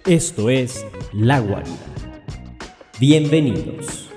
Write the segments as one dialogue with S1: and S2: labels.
S1: Esto es La Guarida. Bienvenidos.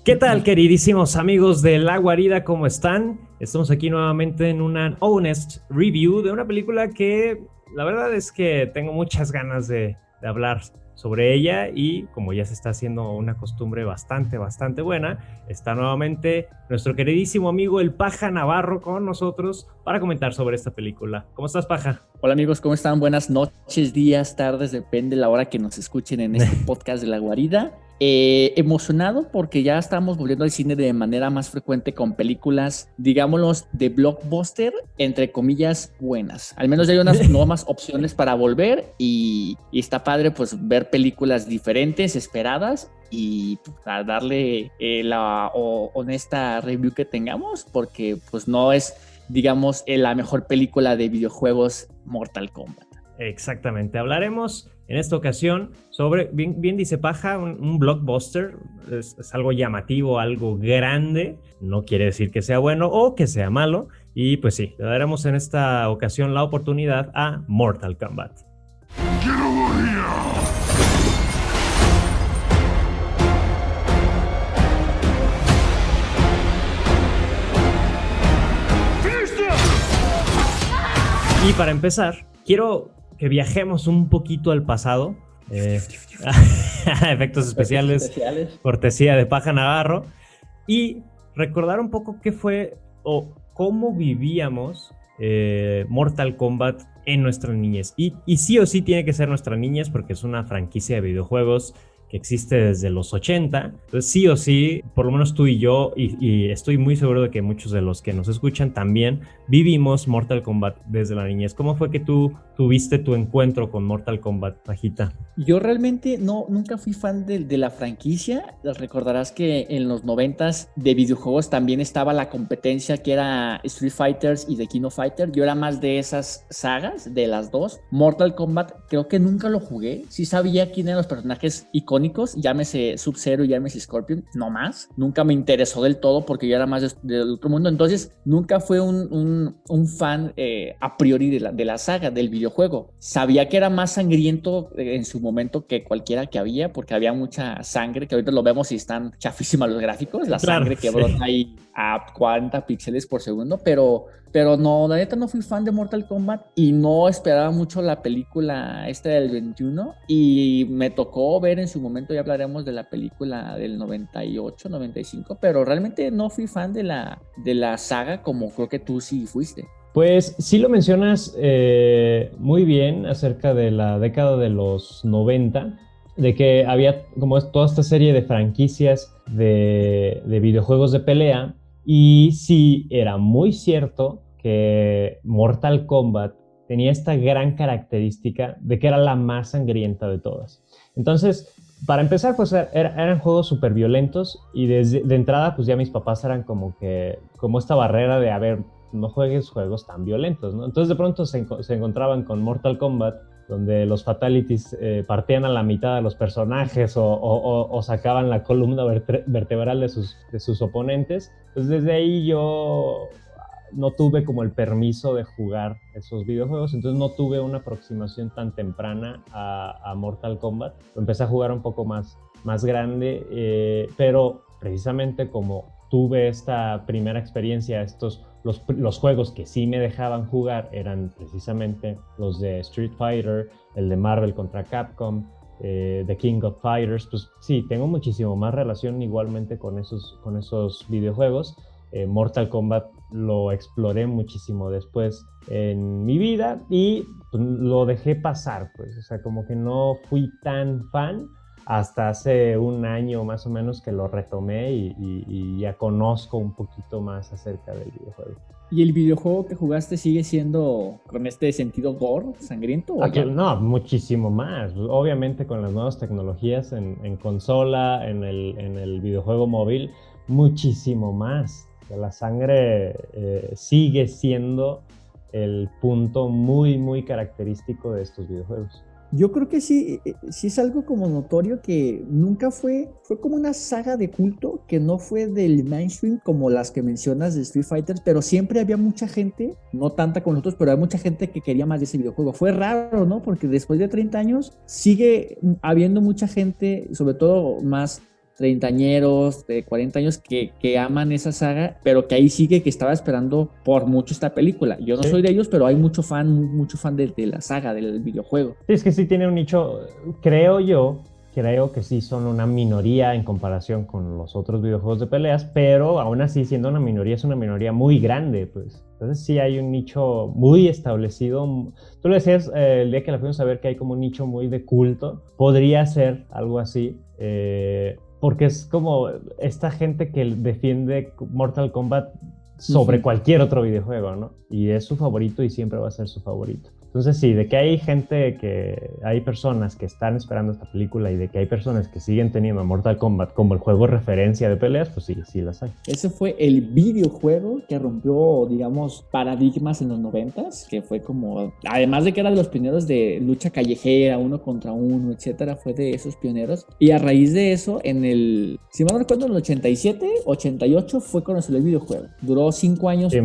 S1: ¿Qué tal, queridísimos amigos de La Guarida? ¿Cómo están? Estamos aquí nuevamente en una honest review de una película que la verdad es que tengo muchas ganas de hablar sobre ella, y como ya se está haciendo una costumbre bastante buena, está nuevamente nuestro queridísimo amigo el Paja Navarro con nosotros para comentar sobre esta película. ¿Cómo estás, Paja?
S2: Hola amigos, ¿cómo están? Buenas noches, días, tardes, depende de la hora que nos escuchen en este podcast de La Guarida. Emocionado porque ya estamos volviendo al cine de manera más frecuente con películas, digámoslo, de blockbuster, entre comillas, buenas. Al menos ya hay unas nuevas opciones para volver y está padre pues ver películas diferentes, esperadas, y para darle la honesta review que tengamos, porque pues no es, digamos, la mejor película de videojuegos Mortal Kombat.
S1: Exactamente, hablaremos en esta ocasión sobre, bien dice Paja, un blockbuster. Es algo llamativo, algo grande, no quiere decir que sea bueno o que sea malo, y pues sí, le daremos en esta ocasión la oportunidad a Mortal Kombat. Y para empezar, quiero que viajemos un poquito al pasado. Efectos especiales, cortesía de Paja Navarro, y recordar un poco qué fue o cómo vivíamos Mortal Kombat en nuestra niñez. Y sí o sí tiene que ser nuestra niñez porque es una franquicia de videojuegos que existe desde los 80. Entonces sí o sí, por lo menos tú y yo, y estoy muy seguro de que muchos de los que nos escuchan también vivimos Mortal Kombat desde la niñez. ¿Cómo fue que tú tuviste tu encuentro con Mortal Kombat, Pajita?
S2: Yo realmente nunca fui fan de la franquicia. Recordarás que en los 90s de videojuegos también estaba la competencia que era Street Fighters y The King of Fighters. Yo era más de esas sagas, de las dos. Mortal Kombat creo que nunca lo jugué. Sí sabía quién eran los personajes icónicos, llámese Sub-Zero, llámese Scorpion, no más. Nunca me interesó del todo porque yo era más del otro mundo. Entonces nunca fue un fan a priori de la saga, del videojuego. Sabía que era más sangriento en su momento que cualquiera que había, porque había mucha sangre, que ahorita lo vemos y están chafísimas los gráficos, la
S1: Claro,
S2: sangre que
S1: sí.
S2: brota ahí a 40 píxeles por segundo, pero no, la neta no fui fan de Mortal Kombat y no esperaba mucho la película esta del 21, y me tocó ver en su momento, ya hablaremos de la película del 98, 95, pero realmente no fui fan de la saga como creo que tú sí fuiste.
S1: Pues sí lo mencionas muy bien acerca de la década de los 90, de que había como toda esta serie de franquicias de videojuegos de pelea, y sí era muy cierto que Mortal Kombat tenía esta gran característica de que era la más sangrienta de todas. Entonces, para empezar, pues eran juegos súper violentos, y de entrada pues ya mis papás eran como esta barrera de, a ver, no juegues juegos tan violentos, ¿no? Entonces de pronto se encontraban con Mortal Kombat, donde los fatalities partían a la mitad de los personajes o sacaban la columna vertebral de sus oponentes. Entonces desde ahí yo no tuve como el permiso de jugar esos videojuegos, entonces no tuve una aproximación tan temprana a Mortal Kombat. Lo empecé a jugar un poco más grande, pero precisamente como tuve esta primera experiencia, los juegos que sí me dejaban jugar eran precisamente los de Street Fighter, el de Marvel contra Capcom, The King of Fighters. Pues sí, tengo muchísimo más relación igualmente con esos videojuegos. Mortal Kombat lo exploré muchísimo después en mi vida y pues, lo dejé pasar, pues, o sea, como que no fui tan fan hasta hace un año más o menos que lo retomé y ya conozco un poquito más acerca del videojuego.
S2: ¿Y el videojuego que jugaste sigue siendo con este sentido gore, sangriento o ya no?
S1: No, muchísimo más. Obviamente con las nuevas tecnologías en consola, en el videojuego móvil, muchísimo más. La sangre sigue siendo el punto muy característico de estos videojuegos.
S2: Yo creo que sí, sí es algo como notorio que nunca fue como una saga de culto que no fue del mainstream como las que mencionas de Street Fighter, pero siempre había mucha gente, no tanta con nosotros, pero hay mucha gente que quería más de ese videojuego. Fue raro, ¿no? Porque después de 30 años sigue habiendo mucha gente, sobre todo más treintañeros, de 40 años que aman esa saga, pero que ahí sigue que estaba esperando por mucho esta película. Yo no soy de ellos, pero hay mucho fan de la saga, del videojuego.
S1: Sí, es que sí tiene un nicho, creo que sí son una minoría en comparación con los otros videojuegos de peleas, pero aún así siendo una minoría es una minoría muy grande, pues. Entonces sí hay un nicho muy establecido. Tú lo decías el día que la fuimos a ver que hay como un nicho muy de culto. Podría ser algo así. Porque es como esta gente que defiende Mortal Kombat sobre cualquier otro videojuego, ¿no? Y es su favorito y siempre va a ser su favorito. Entonces sí, de que hay gente hay personas que están esperando esta película y de que hay personas que siguen teniendo Mortal Kombat como el juego referencia de peleas, pues sí, sí las hay.
S2: Ese fue el videojuego que rompió, digamos, paradigmas en los 90s, que fue como, además de que era de los pioneros de lucha callejera, uno contra uno, etcétera, fue de esos pioneros. Y a raíz de eso, si mal no recuerdo, en el 87, 88 fue cuando salió el videojuego. Duró 5 años sí,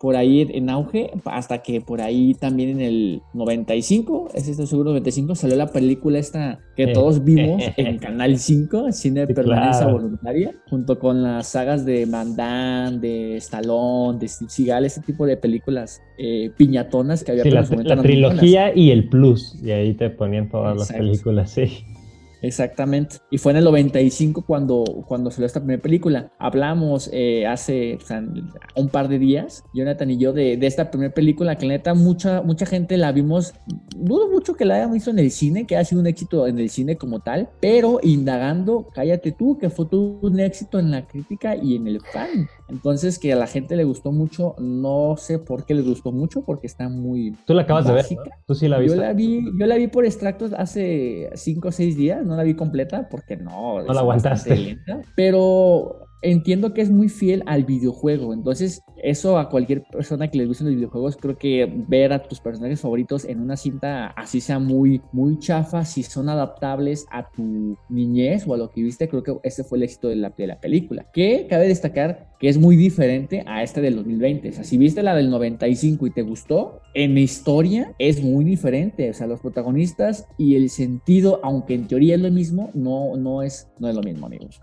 S2: por ahí en auge, hasta que por ahí también en el 95, estoy seguro, 95, salió la película esta que todos vimos en Canal 5, Cine de Permanencia Voluntaria, junto con las sagas de Van Damme, de Stallone, de Steve Seagal, ese tipo de películas piñatonas que había.
S1: Sí, la trilogía y el plus, y ahí te ponían todas las películas, sí.
S2: Exactamente. Y fue en el 95 cuando salió esta primera película. Hablamos hace un par de días, Jonathan y yo, de esta primera película que neta mucha gente la vimos. Dudo mucho que la hayamos visto en el cine, que haya sido un éxito en el cine como tal, pero indagando, cállate tú, que fue todo un éxito en la crítica y en el fan. Entonces, que a la gente le gustó mucho, no sé por qué les gustó mucho, porque está muy
S1: Tú la acabas básica de ver, ¿no? ¿Tú sí la viste?
S2: Yo la vi por extractos hace 5 o 6 días, no la vi completa porque no
S1: la aguantaste.
S2: Lenta, pero entiendo que es muy fiel al videojuego, entonces eso a cualquier persona que les gusten los videojuegos, creo que ver a tus personajes favoritos en una cinta así sea muy, muy chafa, si son adaptables a tu niñez o a lo que viste, creo que ese fue el éxito de la película, que cabe destacar que es muy diferente a esta del 2020, o sea, si viste la del 95 y te gustó, en historia es muy diferente, o sea, los protagonistas y el sentido, aunque en teoría es lo mismo, no es lo mismo, amigos.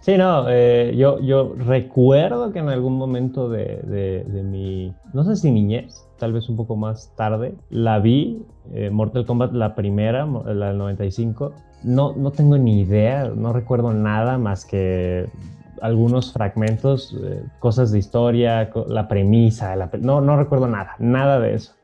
S1: Sí, no, yo recuerdo que en algún momento de mi, no sé si niñez, tal vez un poco más tarde, la vi, Mortal Kombat, la primera, la del 95. No tengo ni idea, no recuerdo nada más que algunos fragmentos, cosas de historia, la premisa, no recuerdo nada de eso.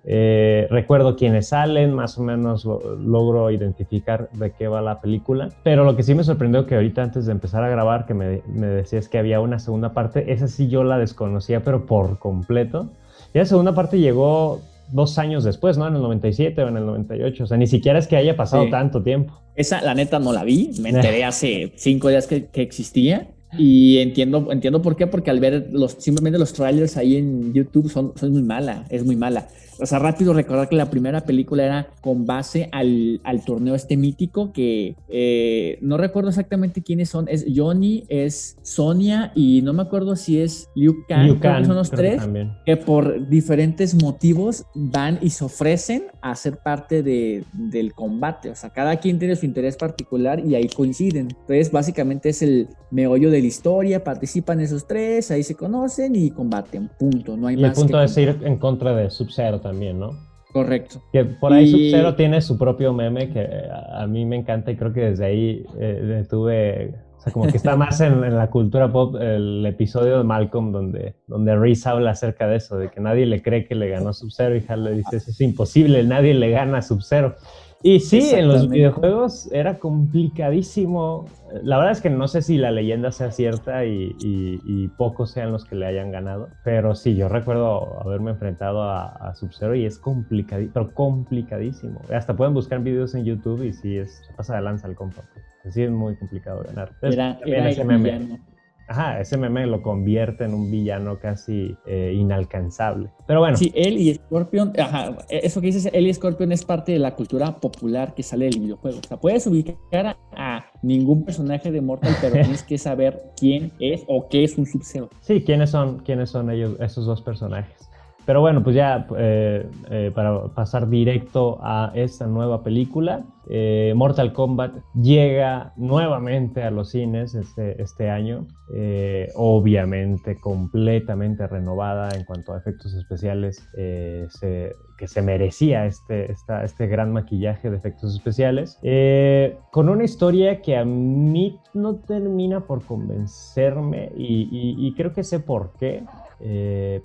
S1: Recuerdo quiénes salen, más o menos logro identificar de qué va la película, pero lo que sí me sorprendió que ahorita antes de empezar a grabar que me decías que había una segunda parte, esa sí yo la desconocía, pero por completo. Y la segunda parte llegó 2 años después, ¿no? En el 97 o en el 98, o sea, ni siquiera es que haya pasado tanto tiempo.
S2: Esa, la neta, no la vi, me enteré hace 5 días que existía. Y entiendo por qué, porque al ver simplemente los trailers ahí en YouTube son muy mala, es muy mala. O sea, rápido recordar que la primera película era con base al torneo mítico que no recuerdo exactamente quiénes son, es Johnny, es Sonia y no me acuerdo si es Liu Kang, creo que son los tres, que por diferentes motivos van y se ofrecen a ser parte del combate. O sea, cada quien tiene su interés particular y ahí coinciden. Entonces, básicamente es el meollo de la historia, participan esos tres, ahí se conocen y combaten, punto, no hay más.
S1: Y el punto es ir en contra de Sub-Zero también, ¿no?
S2: Correcto.
S1: Que por ahí Sub-Zero tiene su propio meme que a mí me encanta y creo que desde ahí tuve, o sea, como que está más en la cultura pop el episodio de Malcolm donde Reese habla acerca de eso, de que nadie le cree que le ganó Sub-Zero y Hal le dice, eso es imposible, nadie le gana a Sub-Zero. Y sí, en los videojuegos era complicadísimo. La verdad es que no sé si la leyenda sea cierta y pocos sean los que le hayan ganado. Pero sí, yo recuerdo haberme enfrentado a Sub-Zero y es complicadísimo. Hasta pueden buscar videos en YouTube y sí, se pasa de lanza el compa. Sí, es muy complicado ganar.
S2: Era ese meme.
S1: Ajá, ese meme lo convierte en un villano casi inalcanzable. Pero bueno.
S2: Sí, él y Scorpion, ajá, eso que dices, él y Scorpion es parte de la cultura popular que sale del videojuego. O sea, puedes ubicar a ningún personaje de Mortal, pero tienes que saber quién es o qué es un Sub-Zero.
S1: Sí, ¿quiénes son ellos, esos dos personajes? Pero bueno, pues ya para pasar directo a esta nueva película, Mortal Kombat llega nuevamente a los cines este año, obviamente completamente renovada en cuanto a efectos especiales, que se merecía este gran maquillaje de efectos especiales, con una historia que a mí no termina por convencerme y creo que sé por qué.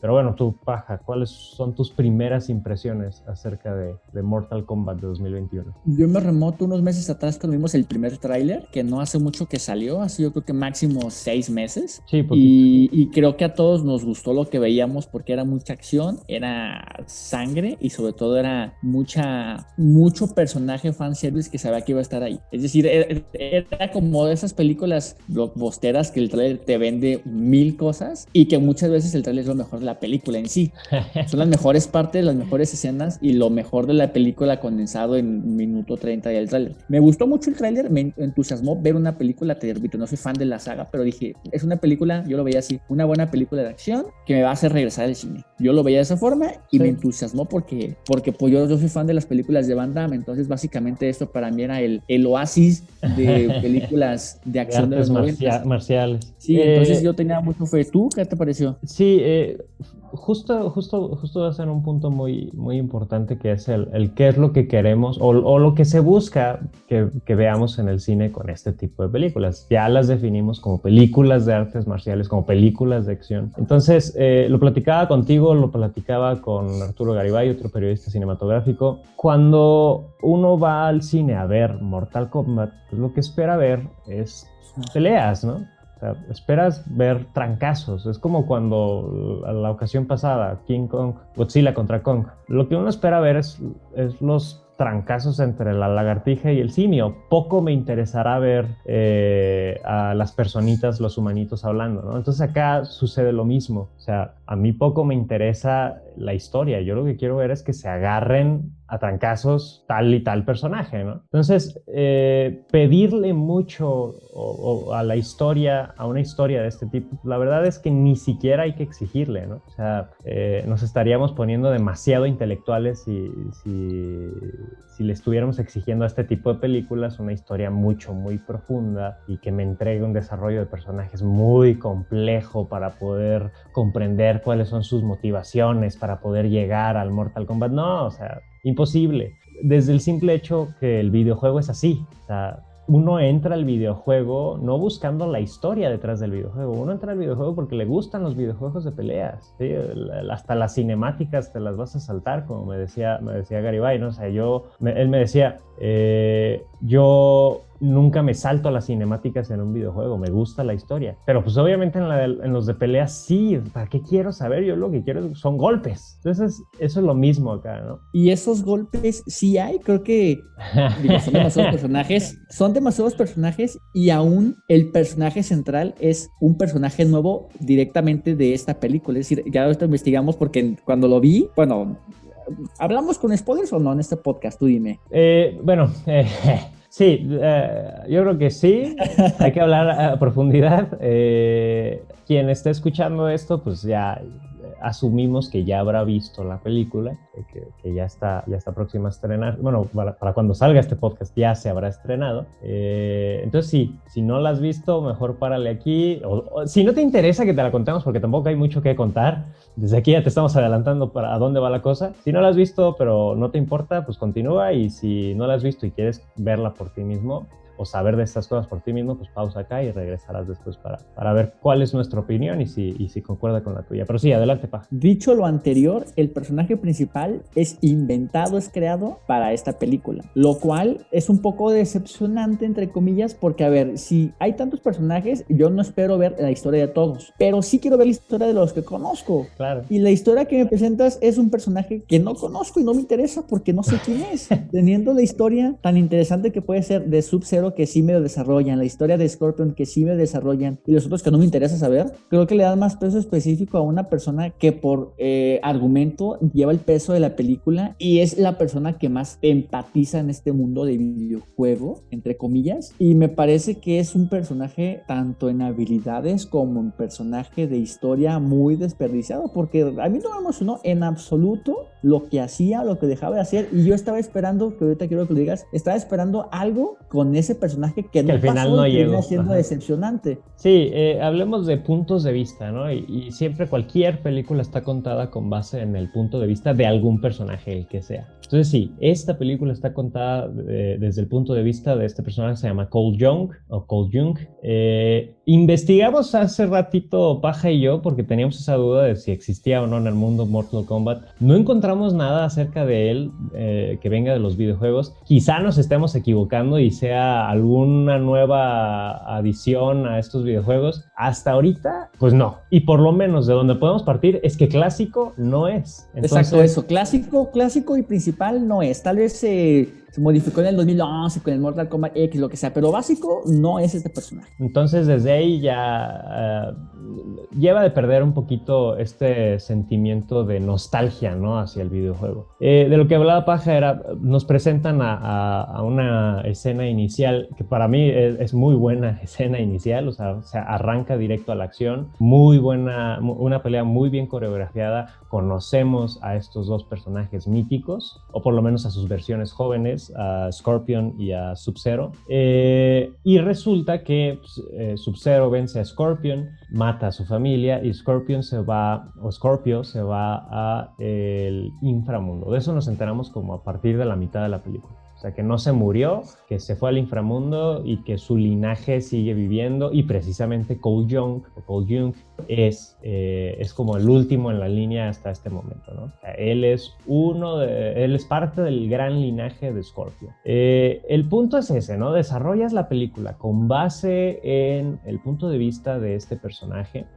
S1: Pero bueno, tú, Paja, ¿cuáles son tus primeras impresiones acerca de Mortal Kombat de 2021?
S2: Yo me remonto unos meses atrás cuando vimos el primer tráiler, que no hace mucho que salió, hace yo creo que máximo 6 meses.
S1: Sí,
S2: y creo que a todos nos gustó lo que veíamos porque era mucha acción, era sangre y sobre todo era mucho personaje fanservice que sabía que iba a estar ahí. Es decir, era como de esas películas blockbusteras que el tráiler te vende 1000 cosas y que muchas veces el tráiler es lo mejor de la película en sí. Son las mejores partes, las mejores escenas y lo mejor de la película condensado en minuto 30 del tráiler. Me gustó mucho el tráiler, me entusiasmó ver una película, te repito, no soy fan de la saga, pero dije, es una película, yo lo veía así, una buena película de acción que me va a hacer regresar al cine. Yo lo veía de esa forma y sí, me entusiasmó porque pues yo soy fan de las películas de Van Damme, entonces básicamente esto para mí era el oasis de películas de acción de los 90
S1: marciales.
S2: Sí, entonces yo tenía mucho fe. ¿Tú qué te pareció?
S1: Sí, justo va a ser un punto muy, muy importante, que es el qué es lo que queremos o lo que se busca que veamos en el cine con este tipo de películas. Ya las definimos como películas de artes marciales, como películas de acción. Entonces, lo platicaba contigo, lo platicaba con Arturo Garibay, otro periodista cinematográfico. Cuando uno va al cine a ver Mortal Kombat, pues lo que espera ver es peleas, ¿no? O sea, esperas ver trancazos. Es como cuando la ocasión pasada, Godzilla contra Kong. Lo que uno espera ver es los trancazos entre la lagartija y el simio. Poco me interesará ver a las personitas, los humanitos hablando, ¿no? Entonces acá sucede lo mismo. O sea, a mí poco me interesa la historia. Yo lo que quiero ver es que se agarren a trancazos tal y tal personaje, ¿no? Entonces, pedirle mucho a la historia, a una historia de este tipo, la verdad es que ni siquiera hay que exigirle, ¿no? O sea, nos estaríamos poniendo demasiado intelectuales si le estuviéramos exigiendo a este tipo de películas una historia muy profunda y que me entregue un desarrollo de personajes muy complejo para poder comprender cuáles son sus motivaciones, para poder llegar al Mortal Kombat. No, o sea, imposible. Desde el simple hecho que el videojuego es así. O sea, uno entra al videojuego no buscando la historia detrás del videojuego. Uno entra al videojuego porque le gustan los videojuegos de peleas, ¿sí? Hasta las cinemáticas te las vas a saltar, como me decía Garibay, ¿no? O sea, él me decía, yo nunca me salto a las cinemáticas en un videojuego, me gusta la historia. Pero pues obviamente en los de peleas sí, ¿para qué quiero saber? Yo lo que quiero son golpes. Entonces eso es lo mismo acá, ¿no?
S2: Y esos golpes sí hay, creo que son demasiados personajes y aún el personaje central es un personaje nuevo directamente de esta película. Es decir, ya esto investigamos porque cuando lo vi, bueno, ¿hablamos con spoilers o no en este podcast? Tú dime.
S1: Sí, yo creo que sí, hay que hablar a profundidad. Quien esté escuchando esto, pues ya asumimos que ya habrá visto la película, que ya está próxima a estrenar. Bueno, para cuando salga este podcast ya se habrá estrenado. Entonces sí, si no la has visto, mejor párale aquí. O si no te interesa que te la contemos, porque tampoco hay mucho que contar, desde aquí ya te estamos adelantando para a dónde va la cosa. Si no la has visto, pero no te importa, pues continúa. Y si no la has visto y quieres verla por ti mismo o saber de estas cosas por ti mismo, pues pausa acá y regresarás después para ver cuál es nuestra opinión y si concuerda con la tuya. Pero sí, adelante, Paja.
S2: Dicho lo anterior, el personaje principal es inventado, es creado para esta película, lo cual es un poco decepcionante, entre comillas, porque a ver, si hay tantos personajes, yo no espero ver la historia de todos, pero sí quiero ver la historia de los que conozco.
S1: Claro.
S2: Y la historia que me presentas es un personaje que no conozco y no me interesa porque no sé quién es. Teniendo la historia tan interesante que puede ser de Sub-Zero Sub-Zero que sí me lo desarrollan, la historia de Scorpion que sí me desarrollan y los otros que no me interesa saber, creo que le dan más peso específico a una persona que por argumento lleva el peso de la película y es la persona que más empatiza en este mundo de videojuego, entre comillas, y me parece que es un personaje tanto en habilidades como en personaje de historia muy desperdiciado, porque a mí no me emocionó en absoluto lo que hacía, lo que dejaba de hacer, y yo estaba esperando, que ahorita quiero que lo digas, estaba esperando algo con ese personaje que no
S1: al final
S2: pasó
S1: no
S2: y que
S1: llegó.
S2: venía siendo
S1: Ajá.
S2: decepcionante.
S1: Sí, hablemos de puntos de vista, ¿no? Y siempre cualquier película está contada con base en el punto de vista de algún personaje, el que sea. Entonces sí, esta película está contada desde el punto de vista de este personaje que se llama Cole Young, o Cole Young. Investigamos hace ratito Paja y yo porque teníamos esa duda de si existía o no en el mundo Mortal Kombat. No encontramos nada acerca de él que venga de los videojuegos. Quizá nos estemos equivocando y sea alguna nueva adición a estos videojuegos. Hasta ahorita, pues no. Y por lo menos de donde podemos partir es que clásico no es. Entonces,
S2: exacto, eso, clásico y principal no es, tal vez se modificó en el 2011 con el Mortal Kombat X, lo que sea, pero básico no es este personaje.
S1: Entonces desde ahí ya lleva de perder un poquito este sentimiento de nostalgia, ¿no? Hacia el videojuego. De lo que hablaba Paja era, nos presentan a una escena inicial que para mí es muy buena escena inicial, o sea, arranca directo a la acción, muy buena, una pelea muy bien coreografiada, conocemos a estos dos personajes míticos, o por lo menos a sus versiones jóvenes, a Scorpion y a Sub-Zero, y resulta que Sub-Zero vence a Scorpion, mata a su familia y Scorpio se va a el inframundo. De eso nos enteramos como a partir de la mitad de la película. O sea, que no se murió, que se fue al inframundo y que su linaje sigue viviendo, y precisamente Cole Young es como el último en la línea hasta este momento, ¿no? O sea, él es parte del gran linaje de Scorpio. El punto es ese, ¿no? Desarrollas la película con base en el punto de vista de este personaje.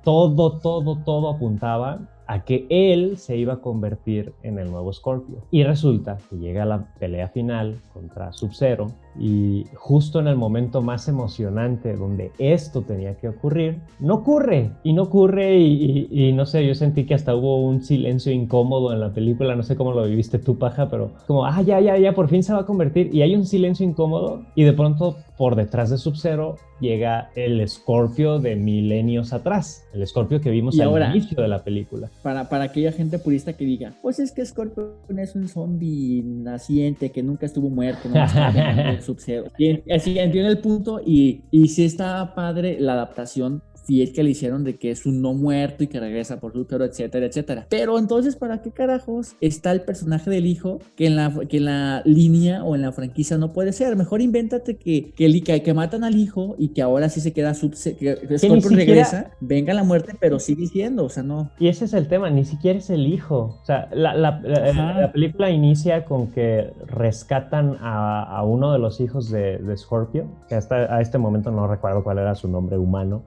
S1: Todo apuntaba a que él se iba a convertir en el nuevo Scorpio. Y resulta que llega la pelea final contra Sub-Zero y justo en el momento más emocionante donde esto tenía que ocurrir, no ocurre y no sé, yo sentí que hasta hubo un silencio incómodo en la película, no sé cómo lo viviste tú, Paja, pero como, ya, por fin se va a convertir, y hay un silencio incómodo y de pronto por detrás de Sub-Zero llega el Scorpio de milenios atrás, el Scorpio que vimos al inicio de la película.
S2: Para aquella gente purista que diga, pues es que Scorpion es un zombie naciente que nunca estuvo muerto, no está Sub-Zero. Así entiendo el punto, y sí está padre la adaptación fiel que le hicieron de que es un no muerto y que regresa por Sub-Zero, etcétera, etcétera. Pero entonces, ¿para qué carajos está el personaje del hijo que en la línea o en la franquicia no puede ser? Mejor invéntate que matan al hijo y que ahora sí se queda que Scorpion regresa, venga la muerte, pero sigue siendo, o sea, no.
S1: Y ese es el tema, ni siquiera es el hijo. O sea, la película inicia con que rescatan a uno de los hijos de Scorpio, que hasta a este momento no recuerdo cuál era su nombre humano.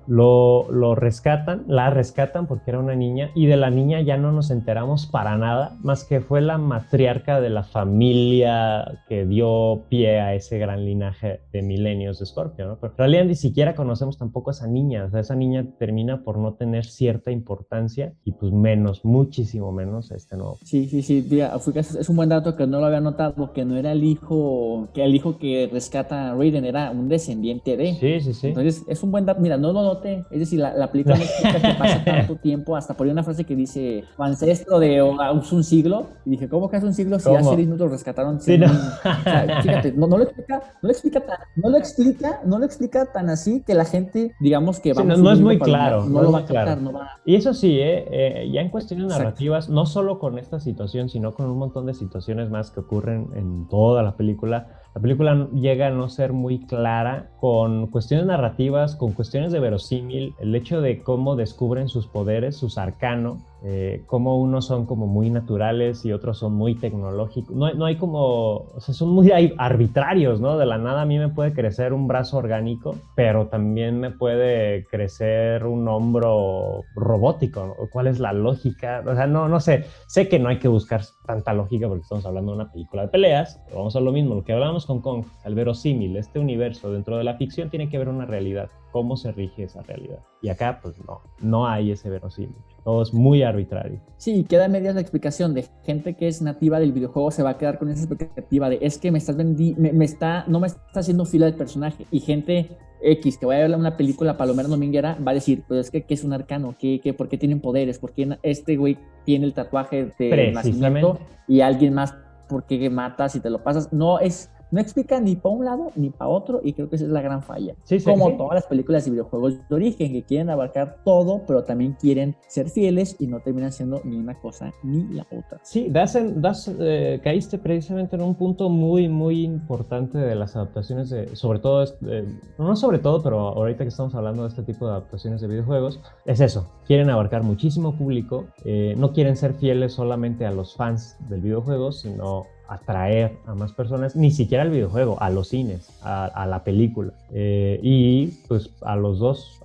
S1: La rescatan porque era una niña, y de la niña ya no nos enteramos para nada, más que fue la matriarca de la familia que dio pie a ese gran linaje de milenios de Scorpio, ¿no? Pero en realidad ni siquiera conocemos tampoco a esa niña. O sea, esa niña termina por no tener cierta importancia, y pues muchísimo menos este nuevo.
S2: Sí, es un buen dato que no lo había notado, que no era el hijo que rescata a Raiden, era un descendiente de.
S1: Sí.
S2: Entonces es un buen dato, mira, no lo noté, es decir, la película no explica que pasa tanto tiempo, hasta por ahí una frase que dice ancestro de un siglo, y dije, ¿cómo que hace un siglo si hace 10 minutos lo rescataron?
S1: Sí, no.
S2: O sea, fíjate, no lo explica tan así que la gente, digamos que vamos,
S1: no es muy claro,
S2: no lo va a captar, no va.
S1: Y eso sí, ya en cuestiones narrativas, no solo con esta situación, sino con un montón de situaciones más que ocurren en toda la película. La película llega a no ser muy clara con cuestiones narrativas, con cuestiones de verosímil, el hecho de cómo descubren sus poderes, sus arcano, Cómo unos son como muy naturales y otros son muy tecnológicos. No hay como, o sea, son muy arbitrarios, ¿no? De la nada a mí me puede crecer un brazo orgánico, pero también me puede crecer un hombro robótico, ¿no? ¿Cuál es la lógica? O sea, no sé. Sé que no hay que buscar tanta lógica porque estamos hablando de una película de peleas, pero vamos a lo mismo, lo que hablábamos con Kong, el verosímil, este universo dentro de la ficción tiene que haber una realidad. ¿Cómo se rige esa realidad? Y acá, pues no hay ese verosímil. Todo es muy arbitrario.
S2: Sí, queda a medias la explicación de gente que es nativa del videojuego, se va a quedar con esa expectativa de es que no me está haciendo fila el personaje. Y gente X que vaya a ver una película palomera dominguera va a decir, pero es que ¿qué es un arcano? ¿Por qué tienen poderes? ¿Por qué este güey tiene el tatuaje de nacimiento y alguien más por qué matas y te lo pasas? No explica ni para un lado ni para otro, y creo que esa es la gran falla. Como todas las películas y videojuegos de origen, que quieren abarcar todo, pero también quieren ser fieles y no terminan siendo ni una cosa ni la otra.
S1: Sí, caíste precisamente en un punto muy, muy importante de las adaptaciones, sobre todo, no sobre todo, pero ahorita que estamos hablando de este tipo de adaptaciones de videojuegos, es eso, quieren abarcar muchísimo público, no quieren ser fieles solamente a los fans del videojuego, sino atraer a más personas, ni siquiera al videojuego, a los cines, a la película. Y pues para los dos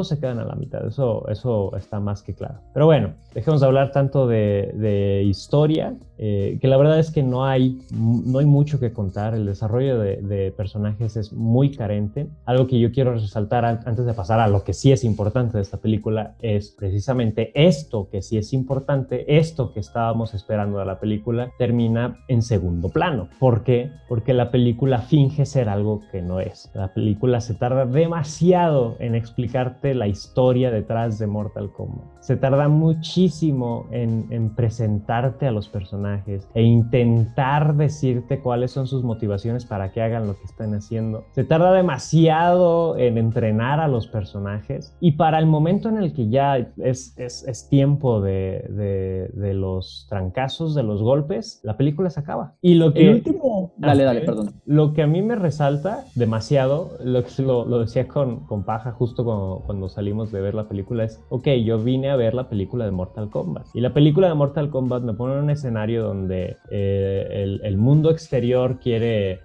S1: se quedan a la mitad. Eso está más que claro. Pero bueno, dejemos de hablar tanto de historia, que la verdad es que no hay mucho que contar. El desarrollo de personajes es muy carente. Algo que yo quiero resaltar antes de pasar a lo que sí es importante de esta película es precisamente esto que sí es importante, esto que estábamos esperando de la película, termina en segundo plano. ¿Por qué? Porque la película finge ser algo que no es. La película se tarda demasiado en explicarte la historia detrás de Mortal Kombat. Se tarda muchísimo en presentarte a los personajes e intentar decirte cuáles son sus motivaciones para que hagan lo que están haciendo. Se tarda demasiado en entrenar a los personajes, y para el momento en el que ya es tiempo de los trancazos, de los golpes, la película se acaba. Y lo que...
S2: El último... Dale, perdón.
S1: Lo que a mí me resalta demasiado, lo decía con Paja justo cuando salimos de ver la película, es, ok, yo vine a ver la película de Mortal Kombat. Y la película de Mortal Kombat me pone en un escenario donde el mundo exterior quiere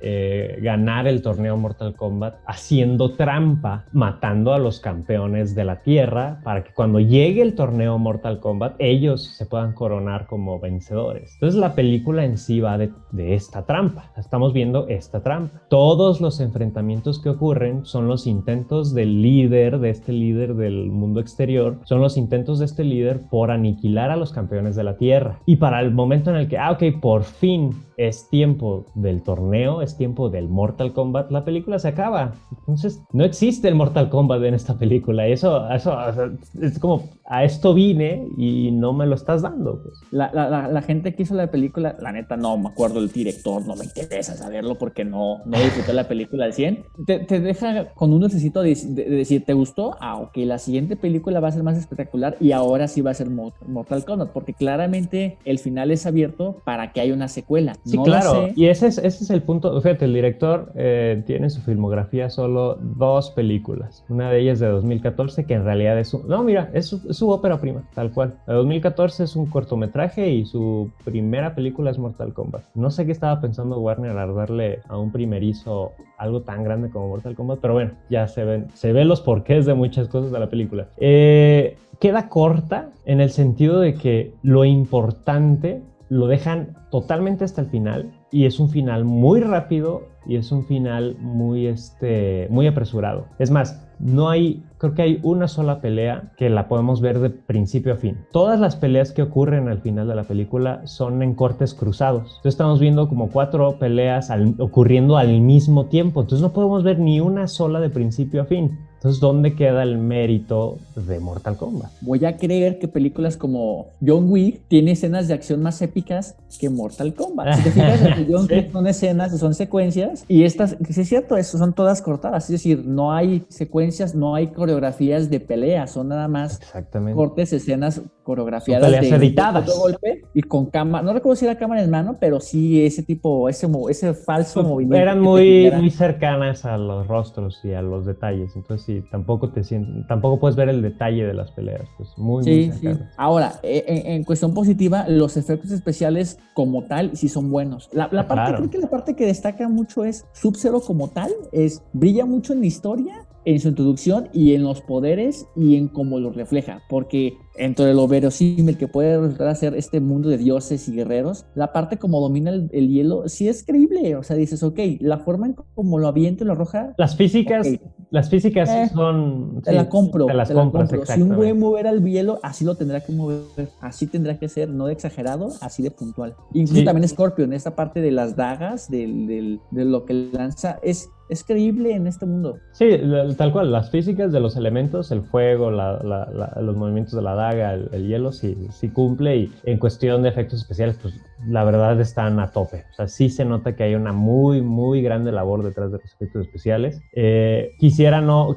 S1: ganar el torneo Mortal Kombat haciendo trampa, matando a los campeones de la Tierra, para que cuando llegue el torneo Mortal Kombat, ellos se puedan coronar como vencedores. Entonces la película en sí va de esta trampa. Estamos viendo esta trampa. Todos los enfrentamientos que ocurren son los intentos de este líder del mundo exterior, son los intentos de este líder por aniquilar a los campeones de la Tierra. Y para el momento en el que, ok, por fin es tiempo del torneo, es tiempo del Mortal Kombat, la película se acaba. Entonces, no existe el Mortal Kombat en esta película. Eso es como, a esto vine y no me lo estás dando. Pues.
S2: La gente que hizo la película, la neta, no me acuerdo del director, no me interesa saberlo porque no disfruté la película al 100. Te deja con un necesito de decir, ¿te gustó? Ok, la siguiente película va a ser más espectacular y ahora sí va a ser Mortal Kombat, porque claramente el final es abierto para que haya una secuela.
S1: Sí, no, claro, y ese es el punto. Fíjate, el director tiene en su filmografía solo 2 películas. Una de ellas de 2014, que en realidad es su ópera prima, tal cual. La de 2014 es un cortometraje y su primera película es Mortal Kombat. No sé qué estaba pensando Warner al darle a un primerizo algo tan grande como Mortal Kombat, pero bueno, ya se ven los porqués de muchas cosas de la película. Queda corta en el sentido de que lo importante lo dejan totalmente hasta el final, y es un final muy rápido y es un final muy apresurado. Es más, creo que hay una sola pelea que la podemos ver de principio a fin. Todas las peleas que ocurren al final de la película son en cortes cruzados. Entonces estamos viendo como 4 peleas ocurriendo al mismo tiempo. Entonces no podemos ver ni una sola de principio a fin. Entonces, ¿dónde queda el mérito de Mortal Kombat?
S2: Voy a creer que películas como John Wick tiene escenas de acción más épicas que Mortal Kombat. Si te fijas, John Wick son escenas, son secuencias, y estas, sí es cierto, son todas cortadas. Es decir, no hay secuencias, no hay coreografías de peleas, son nada más cortes, escenas coreografiadas.
S1: Son peleas editadas.
S2: De golpe y con cámara, no recuerdo si era cámara en mano, pero sí ese falso movimiento.
S1: Eran muy cercanas a los rostros y a los detalles, entonces sí, tampoco puedes ver el detalle de las peleas, pues muy
S2: Sí.
S1: cercanas.
S2: Ahora, en cuestión positiva, los efectos especiales como tal sí son buenos.
S1: Claro.
S2: Creo que la parte que destaca mucho es Sub-Zero como tal, brilla mucho en la historia, en su introducción y en los poderes y en cómo los refleja, porque entre lo verosímil que puede resultar a ser este mundo de dioses y guerreros, la parte como domina el hielo sí es creíble, o sea, dices, ok, la forma en como lo avienta y lo arroja,
S1: Las físicas,
S2: ok,
S1: las físicas son,
S2: te
S1: sí,
S2: la compro,
S1: te las
S2: te la
S1: compras
S2: compro. Si un güey
S1: exactamente.
S2: mover al hielo, así lo tendrá que mover, así tendrá que ser, no de exagerado, así de puntual. Incluso
S1: Sí,
S2: también Scorpion, esa parte de las dagas, de lo que lanza, es creíble en este mundo.
S1: sí, tal cual, las físicas de los elementos, el fuego, los movimientos de la daga, el hielo, sí cumple, y en cuestión de efectos especiales, pues la verdad están a tope. O sea, sí se nota que hay una muy, muy grande labor detrás de los efectos especiales. Quisiera no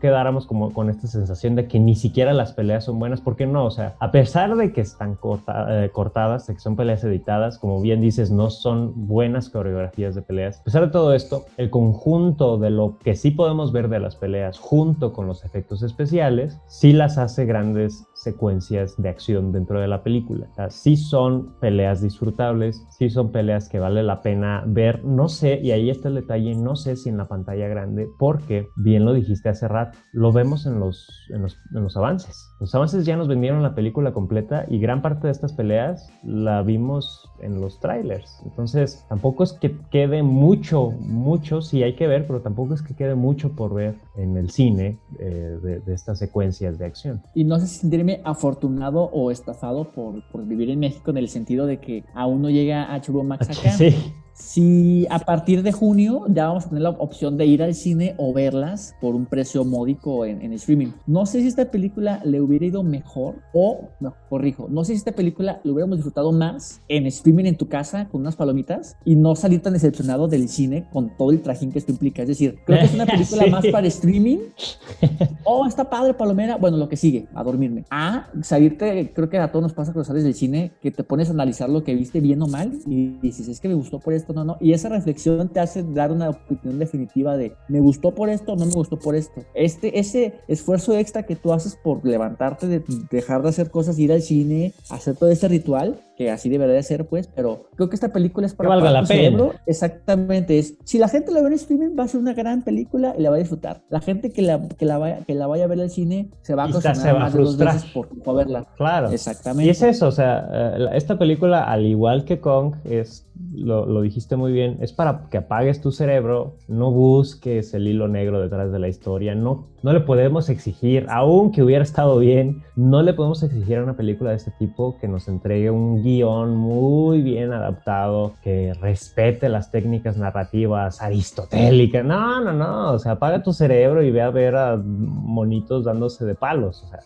S1: quedáramos como con esta sensación de que ni siquiera las peleas son buenas, porque no, o sea, a pesar de que están cortadas, de que son peleas editadas, como bien dices, no son buenas coreografías de peleas. A pesar de todo esto, el conjunto de lo que sí podemos ver de las peleas junto con los efectos especiales, sí las hace grandes secuencias de acción dentro de la película. O sea, sí son peleas disfrutables, sí son peleas que vale la pena ver. No sé, y ahí está el detalle, no sé si en la pantalla grande, porque bien lo dijiste hace rato, lo vemos en los avances. Los avances ya nos vendieron la película completa y gran parte de estas peleas la vimos en los trailers. Entonces, tampoco es que quede mucho, sí hay que ver, pero tampoco es que quede mucho por ver en el cine de estas secuencias de acción.
S2: Y no sé si sentirme afortunado o estafado por vivir en México, en el sentido de que aún no llega HBO Max acá.
S1: Sí.
S2: Si a partir de junio ya vamos a tener la opción de ir al cine o verlas por un precio módico en streaming. No sé si esta película le hubiera ido mejor o, no, corrijo, no sé si esta película lo hubiéramos disfrutado más en streaming en tu casa con unas palomitas y no salir tan decepcionado del cine con todo el trajín que esto implica. Es decir, creo que es una película sí. Más para streaming. Oh, está padre, palomera. Bueno, lo que sigue, a dormirme. Salirte, creo que a todos nos pasa cuando sales del cine, que te pones a analizar lo que viste bien o mal y dices, es que me gustó por esto, no. Y esa reflexión te hace dar una opinión definitiva de, ¿me gustó por esto o no me gustó por esto? Ese esfuerzo extra que tú haces por levantarte, de dejar de hacer cosas, ir al cine, hacer todo ese ritual, que así debería de ser, pues, pero creo que esta película es para
S1: que valga la pena.
S2: Cerebro. Exactamente, si la gente la ve en streaming va a ser una gran película y la va a disfrutar. La gente que la vaya a ver al cine se va a acostumbrar más de 2 veces por verla.
S1: Claro.
S2: Exactamente.
S1: Y es eso, o sea, esta película, al igual que Kong, lo dijiste muy bien, es para que apagues tu cerebro, no busques el hilo negro detrás de la historia, no le podemos exigir, aunque hubiera estado bien, no le podemos exigir a una película de este tipo que nos entregue un guión muy bien adaptado, que respete las técnicas narrativas aristotélicas. No, o sea, apaga tu cerebro y ve a ver a monitos dándose de palos. O sea,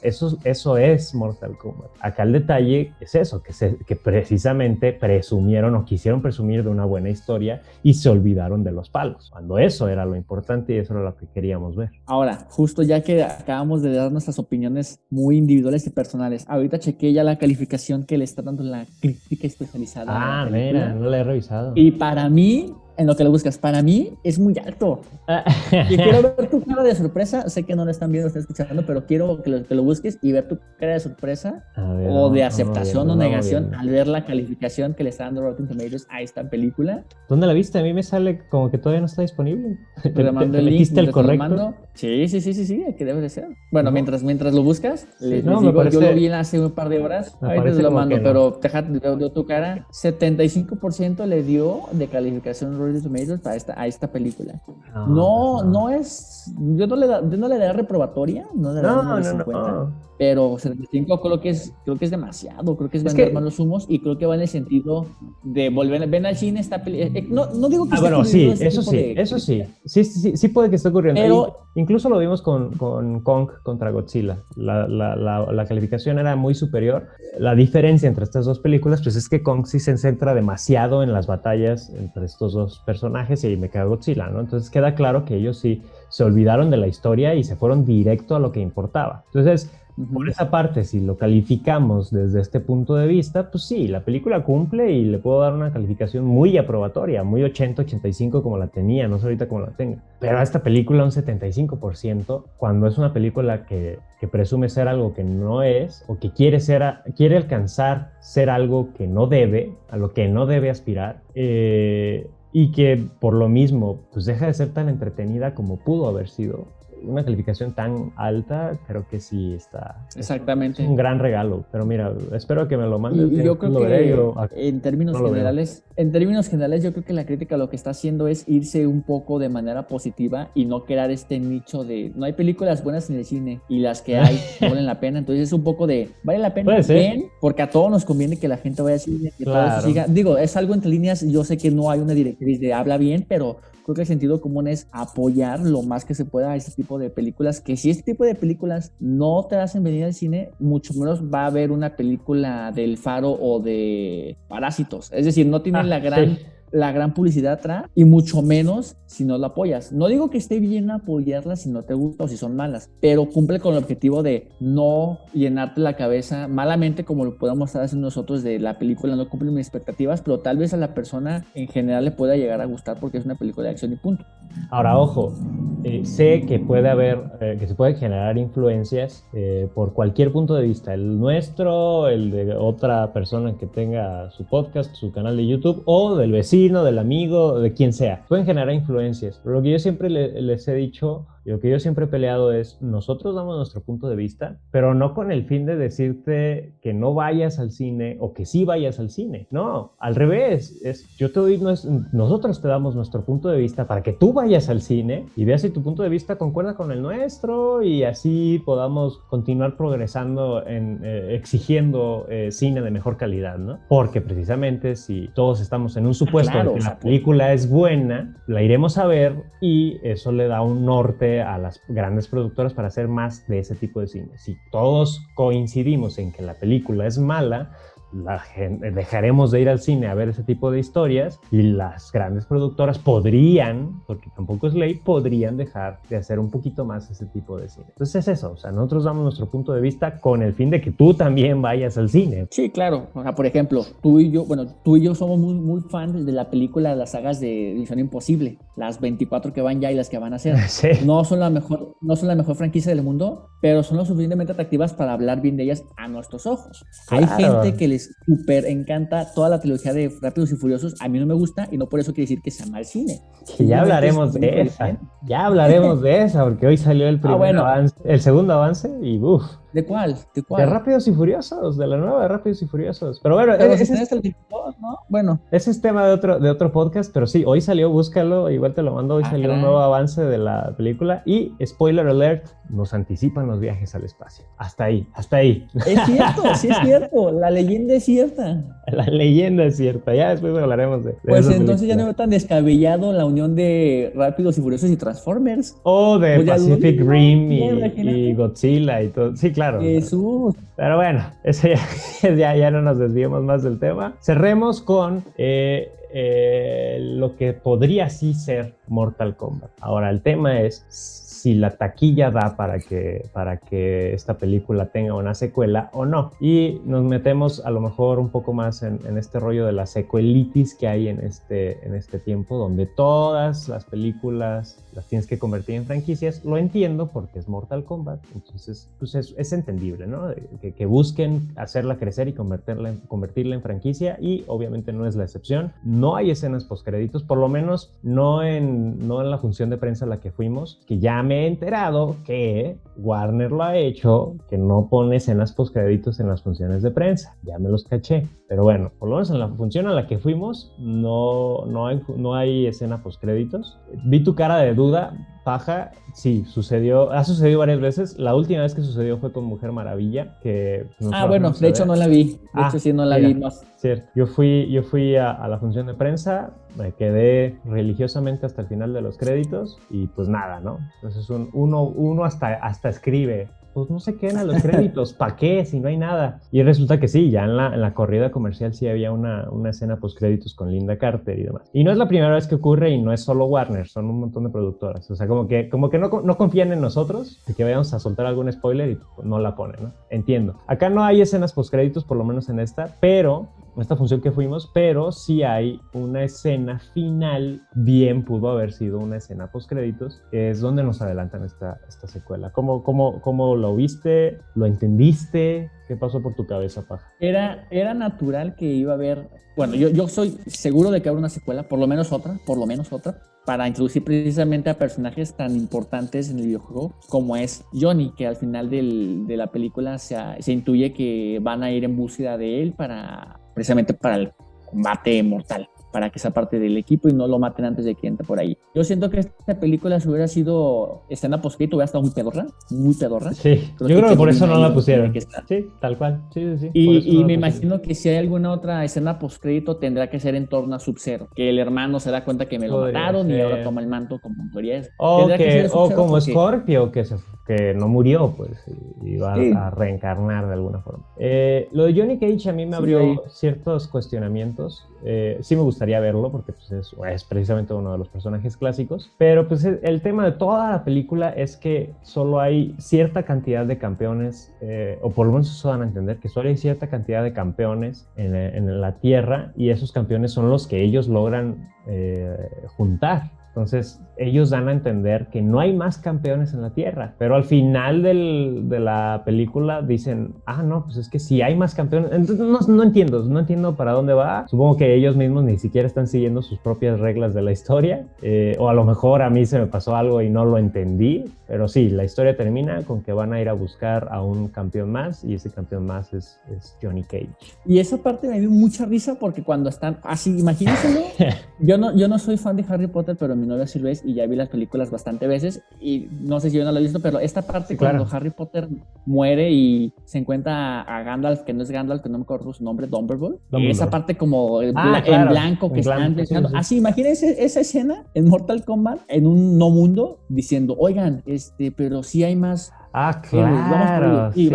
S1: eso es Mortal Kombat. Acá el detalle es eso, que precisamente presumieron o quisieron presumir de una buena historia y se olvidaron de los palos, cuando eso era lo importante y eso era lo que queríamos ver.
S2: Ahora, justo ya que acabamos de dar nuestras opiniones muy individuales y personales, ahorita chequé ya la calificación que le está dando la crítica especializada.
S1: Mira, no la he revisado.
S2: Y para mí, en lo que lo buscas, para mí es muy alto. Y quiero ver tu cara de sorpresa. Sé que no lo están viendo, lo están escuchando, pero quiero que lo busques y ver tu cara de sorpresa o de aceptación o negación al ver la calificación que le está dando Rotten Tomatoes a esta película.
S1: ¿Dónde la viste? A mí me sale como que todavía no está disponible.
S2: ¿Te mando el link?
S1: ¿Metiste el correcto?
S2: Sí, que debe de ser. Bueno, no. mientras lo buscas, les digo,
S1: parece,
S2: yo lo vi hace un par de horas. Ahorita te lo mando, pero deja tu cara. 75% le dio de calificación Rotten Tomatoes a esta película. No es... Yo no le daría reprobatoria, no le daría 50. Pero 75 creo que es demasiado, creo que es vender más los humos y creo que va en el sentido de ven al cine esta película. No digo que
S1: bueno, sí, eso sí puede que esté ocurriendo.
S2: Pero
S1: incluso lo vimos con Kong contra Godzilla. La calificación era muy superior. La diferencia entre estas dos películas pues es que Kong sí se centra demasiado en las batallas entre estos dos personajes y ahí me queda Godzilla, ¿no? Entonces queda claro que ellos sí se olvidaron de la historia y se fueron directo a lo que importaba. Entonces, Por esa parte, si lo calificamos desde este punto de vista, pues sí, la película cumple y le puedo dar una calificación muy aprobatoria, muy 80-85 como la tenía, no sé ahorita cómo la tenga. Pero a esta película un 75%, cuando es una película que presume ser algo que no es, o que quiere alcanzar ser algo que no debe, a lo que no debe aspirar, y que por lo mismo pues deja de ser tan entretenida como pudo haber sido. Una calificación tan alta, creo que sí está.
S2: Exactamente.
S1: Es un gran regalo, pero mira, espero que me lo mandes.
S2: Y yo creo que en términos generales, yo creo que la crítica lo que está haciendo es irse un poco de manera positiva y no crear este nicho de no hay películas buenas en el cine y las que hay no valen la pena. Entonces es un poco de vale la pena bien, porque a todos nos conviene que la gente vaya al cine, que todo eso siga. Digo, es algo entre líneas, yo sé que no hay una directriz de habla bien, pero creo que el sentido común es apoyar lo más que se pueda a este tipo de películas, que si este tipo de películas no te hacen venir al cine, mucho menos va a haber una película del Faro o de Parásitos. Es decir, no tienen la gran publicidad atrás y mucho menos si no la apoyas. No digo que esté bien apoyarla si no te gusta o si son malas, pero cumple con el objetivo de no llenarte la cabeza malamente como lo podemos estar haciendo nosotros de la película no cumple mis expectativas, pero tal vez a la persona en general le pueda llegar a gustar porque es una película de acción y punto.
S1: Ahora, ojo, sé que puede haber, que se pueden generar influencias por cualquier punto de vista, el nuestro, el de otra persona que tenga su podcast, su canal de YouTube, o del vecino, del amigo, de quien sea. Pueden generar influencias, pero lo que yo siempre les he dicho, y lo que yo siempre he peleado es, nosotros damos nuestro punto de vista, pero no con el fin de decirte que no vayas al cine o que sí vayas al cine. No, al revés, nosotros te damos nuestro punto de vista para que tú vayas al cine y veas si tu punto de vista concuerda con el nuestro y así podamos continuar progresando exigiendo cine de mejor calidad, ¿no? Porque precisamente si todos estamos en un supuesto de que la película es buena, la iremos a ver y eso le da un norte a las grandes productoras para hacer más de ese tipo de cine. Si todos coincidimos en que la película es mala, dejaremos de ir al cine a ver ese tipo de historias y las grandes productoras podrían, porque tampoco es ley, podrían dejar de hacer un poquito más ese tipo de cine. Entonces es eso, o sea, nosotros damos nuestro punto de vista con el fin de que tú también vayas al cine.
S2: Sí, claro. O sea, por ejemplo, tú y yo somos muy fans de la película de las sagas de Misión Imposible, las 24 que van ya y las que van a hacer.
S1: Sí.
S2: No son la mejor franquicia del mundo, pero son lo suficientemente atractivas para hablar bien de ellas a nuestros ojos. Claro. Hay gente que les súper encanta toda la trilogía de Rápidos y Furiosos. A mí no me gusta y no por eso quiere decir que sea mal cine.
S1: Que ya hablaremos de esa. Ya hablaremos de esa, porque hoy salió el avance, el segundo avance y uff.
S2: ¿De cuál?
S1: De Rápidos y Furiosos, de la nueva de Rápidos y Furiosos. Pero bueno, ese es tema de otro podcast, pero sí, hoy salió, búscalo, igual te lo mando, hoy salió un nuevo avance de la película y, spoiler alert, nos anticipan los viajes al espacio. Hasta ahí.
S2: Es cierto, sí es cierto, la leyenda es cierta.
S1: La leyenda es cierta, ya después hablaremos de
S2: pues entonces película. Ya no veo tan descabellado la unión de Rápidos y Furiosos y Transformers.
S1: O de Pacific Rim y Godzilla y todo, sí, claro.
S2: Jesús.
S1: Pero bueno, eso ya no nos desviemos más del tema. Cerremos con lo que podría sí ser Mortal Kombat. Ahora, el tema es si la taquilla da para que esta película tenga una secuela o no. Y nos metemos a lo mejor un poco más en este rollo de la secuelitis que hay en este tiempo, donde todas las películas las tienes que convertir en franquicias. Lo entiendo porque es Mortal Kombat, entonces pues es entendible, ¿no? Que busquen hacerla crecer y convertirla en franquicia, y obviamente no es la excepción. No hay escenas postcréditos, por lo menos no en la función de prensa a la que fuimos, que ya me he enterado que Warner lo ha hecho, que no pone escenas postcréditos en las funciones de prensa. Ya me los caché. Pero bueno, por lo menos en la función a la que fuimos no hay escena postcréditos. Vi tu cara de duda, Paja. Sí, ha sucedido varias veces. La última vez que sucedió fue con Mujer Maravilla, que
S2: bueno, de hecho no la vi. De hecho sí no la vi más.
S1: Cierto. Yo fui a la función de prensa, me quedé religiosamente hasta el final de los créditos y pues nada, ¿no? Entonces uno hasta escribe pues no se queden a los créditos, ¿para qué? Si no hay nada. Y resulta que sí, ya en la corrida comercial sí había una escena post-créditos con Linda Carter y demás. Y no es la primera vez que ocurre y no es solo Warner, son un montón de productoras. O sea, como que no confían en nosotros de que vayamos a soltar algún spoiler y no la ponen, ¿no? Entiendo. Acá no hay escenas post-créditos, por lo menos en esta función que fuimos, pero sí hay una escena final, bien pudo haber sido una escena post-créditos, que es donde nos adelantan esta secuela. ¿Cómo lo viste? ¿Lo entendiste? ¿Qué pasó por tu cabeza, Paja?
S2: Era natural que iba a haber, bueno, yo soy seguro de que habrá una secuela, por lo menos otra, para introducir precisamente a personajes tan importantes en el videojuego como es Johnny, que al final de la película se intuye que van a ir en búsqueda de él precisamente para el combate mortal, para que sea parte del equipo y no lo maten antes de que entre por ahí. Yo siento que esta película, si hubiera sido escena post-crédito, hubiera estado muy pedorra.
S1: Sí, yo creo que por eso no la pusieron. Sí, tal cual. Sí.
S2: Y me imagino que si hay alguna otra escena post-crédito, tendrá que ser en torno a Sub-Zero, que el hermano se da cuenta que me lo mataron y ahora toma el manto como autoridad.
S1: O como Scorpio, que no murió, pues, y va a reencarnar de alguna forma. Lo de Johnny Cage a mí me abrió ciertos cuestionamientos. Sí me gustaría verlo porque pues, es precisamente uno de los personajes clásicos, pero pues el tema de toda la película es que solo hay cierta cantidad de campeones, o por lo menos eso dan a entender, que solo hay cierta cantidad de campeones en la Tierra, y esos campeones son los que ellos logran juntar. Entonces, ellos dan a entender que no hay más campeones en la Tierra, pero al final de la película dicen, no, pues es que sí hay más campeones. Entonces, no entiendo para dónde va. Supongo que ellos mismos ni siquiera están siguiendo sus propias reglas de la historia, o a lo mejor a mí se me pasó algo y no lo entendí, pero sí, la historia termina con que van a ir a buscar a un campeón más, y ese campeón más es Johnny Cage.
S2: Y esa parte me dio mucha risa porque cuando están así, imagínenselo, yo no soy fan de Harry Potter, pero mi novia sí lo es y ya vi las películas bastante veces, y no sé si yo no la he visto, pero esta parte cuando Harry Potter muere y se encuentra a Gandalf, que no es Gandalf, que no me acuerdo su nombre, Dumbledore. Esa parte como en blanco que están pensando, así, imagínense esa escena en Mortal Kombat, en un no mundo, diciendo, oigan, pero sí hay más.
S1: Claro,
S2: sí.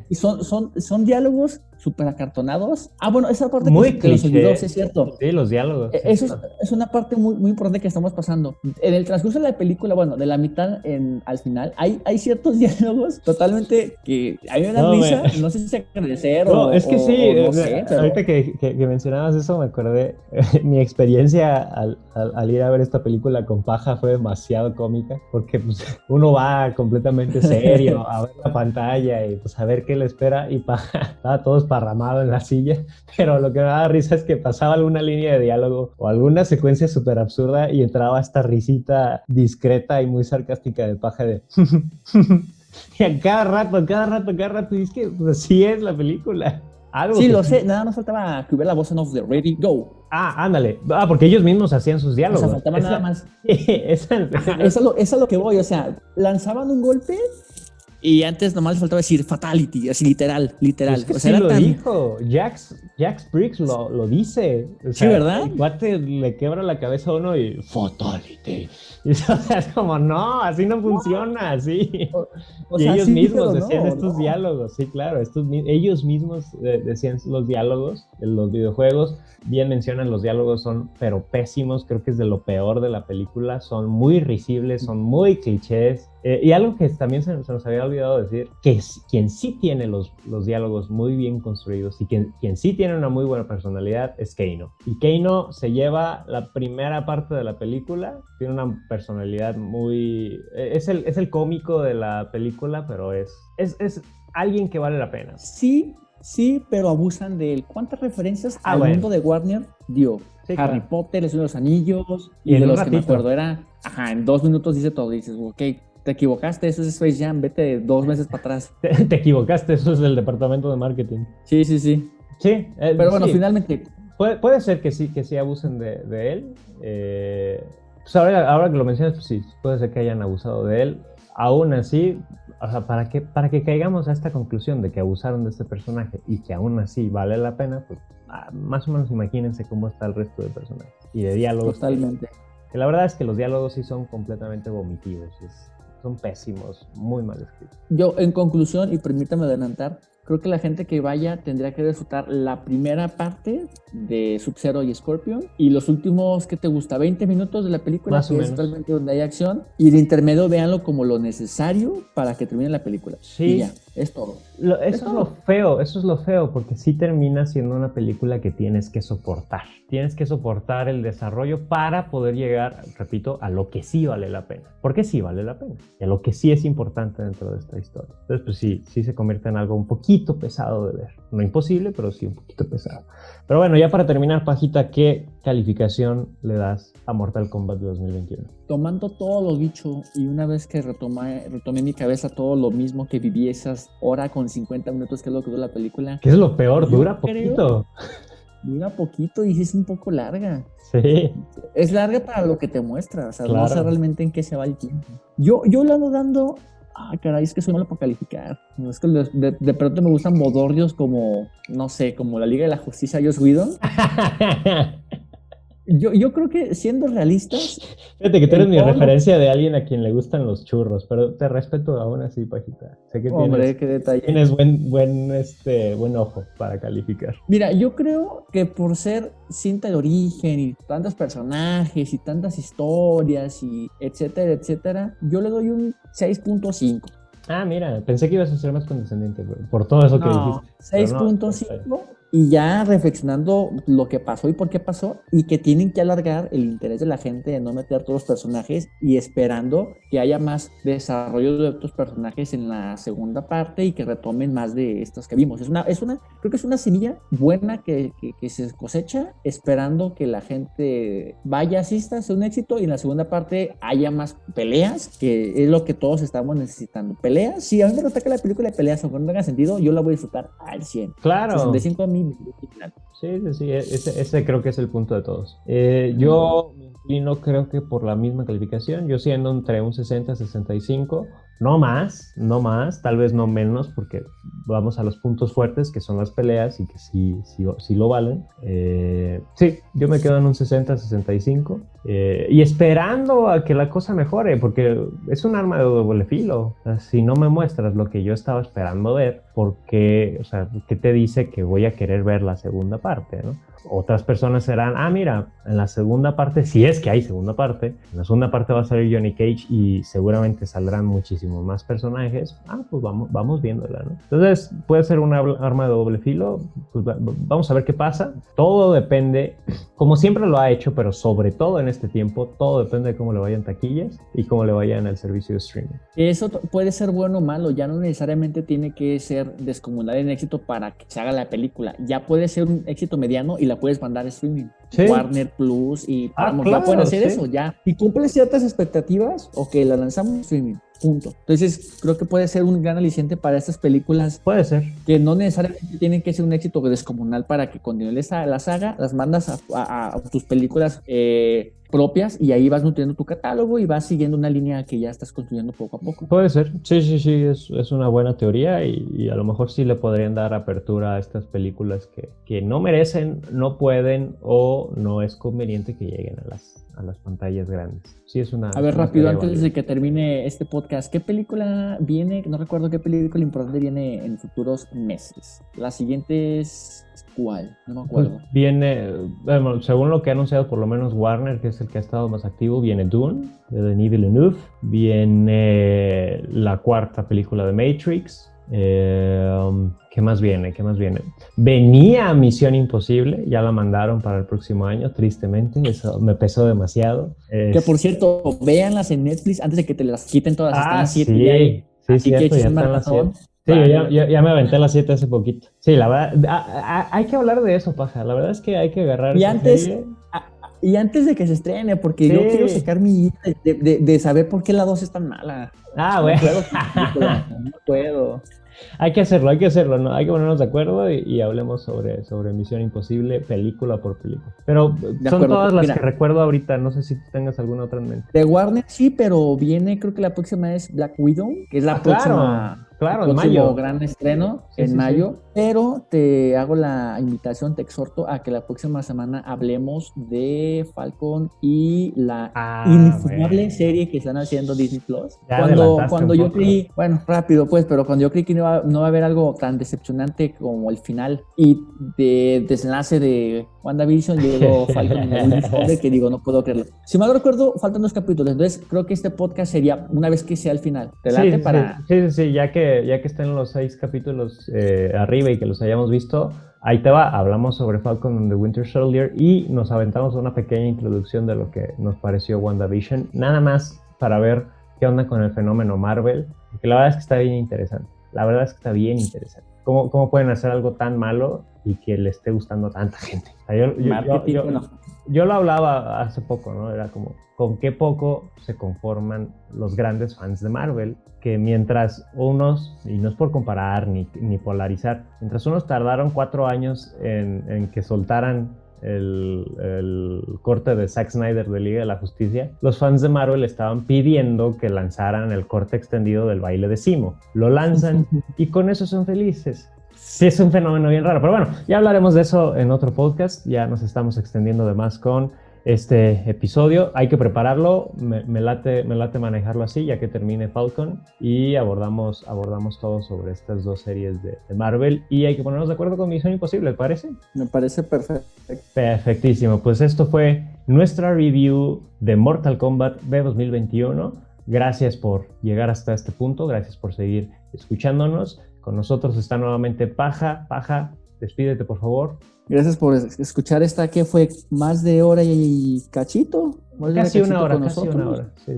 S2: Y son diálogos súper acartonados. Bueno, esa parte
S1: muy
S2: que los olvidó, sí, es cierto.
S1: Sí, los diálogos.
S2: Eso es una parte muy, muy importante que estamos pasando. En el transcurso de la película, bueno, de la mitad al final, hay ciertos diálogos totalmente que a mí me dan risa. No sé si agradecer o
S1: es que sí,
S2: no sé, pero...
S1: Ahorita que mencionabas eso me acordé, mi experiencia al ir a ver esta película con Paja fue demasiado cómica, porque pues, uno va completamente serio a ver la pantalla y pues a ver qué le espera, y Paja estaba todo esparramado en la silla, pero lo que me daba risa es que pasaba alguna línea de diálogo o alguna secuencia súper absurda y entraba esta risita discreta y muy sarcástica de Paja de y a cada rato, y es que pues, así es la película.
S2: Sí, lo sé, nada más faltaba que hubiera la voz en off de Ready, Go.
S1: Ándale. porque ellos mismos hacían sus diálogos.
S2: O sea, faltaba nada más. Eso es lo que voy, o sea, lanzaban un golpe y antes nomás les faltaba decir fatality, así literal.
S1: Es que
S2: o sea,
S1: sí lo dijo. Jax Briggs lo dice. O sea,
S2: sí, ¿verdad?
S1: El cuate le quebra la cabeza a uno y fatality. Y, o sea, es como, no, así no funciona, así. Y ellos mismos decían estos diálogos, sí, claro. Ellos mismos decían los diálogos en los videojuegos. Bien mencionan, los diálogos son pero pésimos, creo que es de lo peor de la película. Son muy risibles, son muy clichés. Y algo que también se nos había olvidado decir, que quien sí tiene los diálogos muy bien construidos y quien sí tiene una muy buena personalidad es Kano. Y Kano se lleva la primera parte de la película, tiene una personalidad muy... Es el cómico de la película, pero es alguien que vale la pena.
S2: Sí, pero abusan de él. ¿Cuántas referencias al mundo de Warner dio? Sí, Harry Potter, El Señor de los Anillos, y de los ratito. Que me acuerdo era, en 2 minutos dice todo, y dices, ok, te equivocaste, eso es Space Jam, vete 2 meses para atrás.
S1: Te equivocaste, eso es del departamento de marketing.
S2: Sí.
S1: Sí.
S2: Pero bueno, finalmente...
S1: Puede ser que sí abusen de él. Pues ahora que lo mencionas, pues sí, puede ser que hayan abusado de él. Aún así, o sea, para que caigamos a esta conclusión de que abusaron de este personaje y que aún así vale la pena, pues más o menos imagínense cómo está el resto de personajes y de diálogos.
S2: Totalmente.
S1: Que la verdad es que los diálogos sí son completamente vomitivos. son pésimos, muy mal escritos.
S2: Yo, en conclusión, y permítame adelantar, creo que la gente que vaya tendría que disfrutar la primera parte de Sub-Zero y Scorpion y los últimos, ¿qué te gusta? 20 minutos de la película,
S1: Más o
S2: que es
S1: menos.
S2: realmente donde hay acción, y de intermedio véanlo como lo necesario para que termine la película.
S1: Sí.
S2: Y ya, es todo.
S1: Eso es lo feo, porque sí termina siendo una película que tienes que soportar. Tienes que soportar el desarrollo para poder llegar, repito, a lo que sí vale la pena. Porque sí vale la pena. Y a lo que sí es importante dentro de esta historia. Entonces, pues sí se convierte en algo un poquito pesado de ver. No imposible, pero sí un poquito pesado. Pero bueno, ya para terminar, Pajita, ¿qué calificación le das a Mortal Kombat de 2021?
S2: Tomando todo lo dicho y una vez que retomé en mi cabeza todo lo mismo que viví esas horas con 50 minutos que es lo que dura la película.
S1: ¿Qué es lo peor?
S2: Yo
S1: Dura
S2: creo-
S1: poquito.
S2: Dura poquito y sí es un poco larga.
S1: Sí.
S2: Es larga para lo que te muestra, o sea, no sé
S1: Claro.
S2: realmente en qué se va el tiempo. Yo le ando dando... Ah, caray, es que soy malo para calificar. No, es que de pronto me gustan modorrios como, no sé, como la Liga de la Justicia, Joss Whedon. Yo creo que siendo realistas,
S1: Fíjate que tú eres mi
S2: todo lo-
S1: referencia de alguien a quien le gustan los churros, pero te respeto aún así, Pajita. Sé que
S2: hombre, qué detalle.
S1: tienes buen ojo para calificar.
S2: Mira, yo creo que por ser cinta de origen y tantos personajes y tantas historias y etcétera, etcétera, yo le doy un 6.5.
S1: Ah, mira, pensé que ibas a ser más condescendiente por todo eso que
S2: No,
S1: dijiste. Pero no,
S2: 6.5 y ya reflexionando lo que pasó y por qué pasó y que tienen que alargar el interés de la gente de no meter todos los personajes y esperando que haya más desarrollo de otros personajes en la segunda parte y que retomen más de estos que vimos. Creo que es una semilla buena que se cosecha esperando que la gente vaya, asista, sea un éxito y en la segunda parte haya más peleas, que es lo que todos estamos necesitando. Peleas, si a mí me ataca la película de peleas, aunque no tenga sentido, yo la voy a disfrutar al 100.
S1: Claro.
S2: 65 a mí.
S1: Sí, ese creo que es el punto de todos. Yo me inclino, creo que por la misma calificación, yo siendo entre un 60 y 65, no más, tal vez no menos, porque vamos a los puntos fuertes, que son las peleas y que sí lo valen. Sí, yo me quedo en un 60-65 y esperando a que la cosa mejore, porque es un arma de doble filo. O sea, si no me muestras lo que yo estaba esperando ver, ¿qué te dice que voy a querer ver la segunda parte, ¿no? Otras personas serán, mira, en la segunda parte, si es que hay segunda parte, en la segunda parte va a salir Johnny Cage y seguramente saldrán muchísimos más personajes. Pues vamos viéndola, ¿no? Entonces, puede ser un arma de doble filo, pues vamos a ver qué pasa. Todo depende, como siempre lo ha hecho, pero sobre todo en este tiempo, todo depende de cómo le vayan taquillas y cómo le vayan el servicio de streaming.
S2: Eso puede ser bueno o malo, ya no necesariamente tiene que ser descomunal en éxito para que se haga la película. Ya puede ser un éxito mediano y la puedes mandar a streaming.
S1: Sí.
S2: Warner Plus y
S1: claro,
S2: ya pueden hacer
S1: sí.
S2: eso, ya. Si cumple ciertas expectativas, ok, la lanzamos en streaming. Punto. Entonces, creo que puede ser un gran aliciente para estas películas.
S1: Puede ser.
S2: Que no necesariamente tienen que ser un éxito descomunal para que continúe la saga. Las mandas a tus películas propias y ahí vas nutriendo tu catálogo y vas siguiendo una línea que ya estás construyendo poco a poco.
S1: Puede ser. Sí, es una buena teoría y a lo mejor sí le podrían dar apertura a estas películas que no merecen, no pueden o no es conveniente que lleguen a las pantallas grandes. Sí, es una...
S2: A ver, rápido, antes
S1: válida.
S2: de que termine este podcast, ¿qué película viene? No recuerdo qué película importante viene en futuros meses. La siguiente es... ¿Cuál? No me acuerdo.
S1: Pues viene, bueno, según lo que ha anunciado por lo menos Warner, que es el que ha estado más activo, viene Dune, de Denis Villeneuve, viene la cuarta película de Matrix. ¿Qué más viene? Venía Misión Imposible, ya la mandaron para el próximo año, tristemente, eso me pesó demasiado.
S2: Que por cierto, véanlas en Netflix antes de que te las quiten todas. Están las 7
S1: sí,
S2: ya ahí.
S1: sí,
S2: Así que
S1: cierto,
S2: eches
S1: ya
S2: un
S1: están las
S2: maratón.
S1: 7. Sí, ya me aventé las 7 hace poquito. Sí, la verdad, hay que hablar de eso, Paja. La verdad es que hay que agarrar
S2: Y
S1: esa
S2: antes,
S1: serie.
S2: y antes de que se estrene, porque
S1: Sí.
S2: yo quiero sacar mi ira de saber por qué la 2 es tan mala.
S1: Bueno.
S2: No puedo.
S1: Hay que hacerlo, ¿no? Hay que ponernos de acuerdo y hablemos sobre Misión Imposible, película por película. Pero son
S2: acuerdo,
S1: todas las
S2: mira.
S1: que recuerdo ahorita, no sé si tengas alguna otra en mente.
S2: De Warner sí, pero viene, creo que la próxima es Black Widow, que es la próxima
S1: Claro,
S2: el
S1: en
S2: próximo
S1: mayo.
S2: gran estreno
S1: Sí,
S2: en
S1: sí,
S2: mayo,
S1: sí.
S2: pero te hago la invitación, te exhorto a que la próxima semana hablemos de Falcon y la infumable
S1: Bueno.
S2: serie que están haciendo Disney Plus.
S1: Ya
S2: Cuando,
S1: adelantaste
S2: cuando
S1: un
S2: yo
S1: poco.
S2: creí, bueno, rápido pues, pero cuando yo creí que no va a haber algo tan decepcionante como el final y de desenlace de WandaVision, llegó Falcon y el Winter Soldier, que digo, no puedo creerlo. Si mal recuerdo, faltan 2 capítulos, entonces creo que este podcast sería una vez que sea el final. ¿Te
S1: Sí,
S2: late
S1: sí, sí,
S2: para...?
S1: sí, sí, sí, ya que estén los 6 capítulos arriba y que los hayamos visto, ahí te va, hablamos sobre Falcon and the Winter Soldier y nos aventamos una pequeña introducción de lo que nos pareció WandaVision, nada más para ver qué onda con el fenómeno Marvel, porque la verdad es que está bien interesante, la verdad es que está bien interesante. ¿Cómo pueden hacer algo tan malo y que le esté gustando a tanta gente? O sea,
S2: Marketing, bueno.
S1: yo lo hablaba hace poco, ¿no? Era como, ¿con qué poco se conforman los grandes fans de Marvel? Que mientras unos, y no es por comparar ni polarizar, mientras unos tardaron 4 años en que soltaran el corte de Zack Snyder de Liga de la Justicia, los fans de Marvel estaban pidiendo que lanzaran el corte extendido del baile de Zimo. Lo lanzan y con eso son felices. Sí, es un fenómeno bien raro, pero bueno, ya hablaremos de eso en otro podcast, ya nos estamos extendiendo de más con este episodio, hay que prepararlo, me late manejarlo así, ya que termine Falcon y abordamos todo sobre estas 2 series de Marvel y hay que ponernos de acuerdo con Misión Imposible, ¿te parece?
S2: Me parece perfecto.
S1: Perfectísimo, pues esto fue nuestra review de Mortal Kombat de 2021. Gracias por llegar hasta este punto, gracias por seguir escuchándonos. Con nosotros está nuevamente Paja, despídete por favor.
S2: Gracias por escuchar esta que fue más de hora y cachito.
S1: Casi una hora. Sí.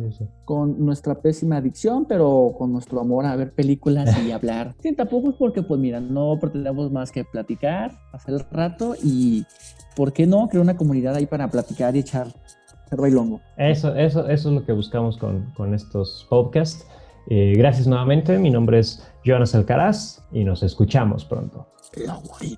S2: Con nuestra pésima adicción, pero con nuestro amor a ver películas y hablar. Sí, tampoco es porque, pues mira, no pretendemos más que platicar, pasar el rato y, ¿por qué no? Crear una comunidad ahí para platicar y echar bailongo.
S1: Eso es lo que buscamos con estos podcasts. Gracias nuevamente, mi nombre es Jonas Alcaraz y nos escuchamos pronto.
S2: La guarida.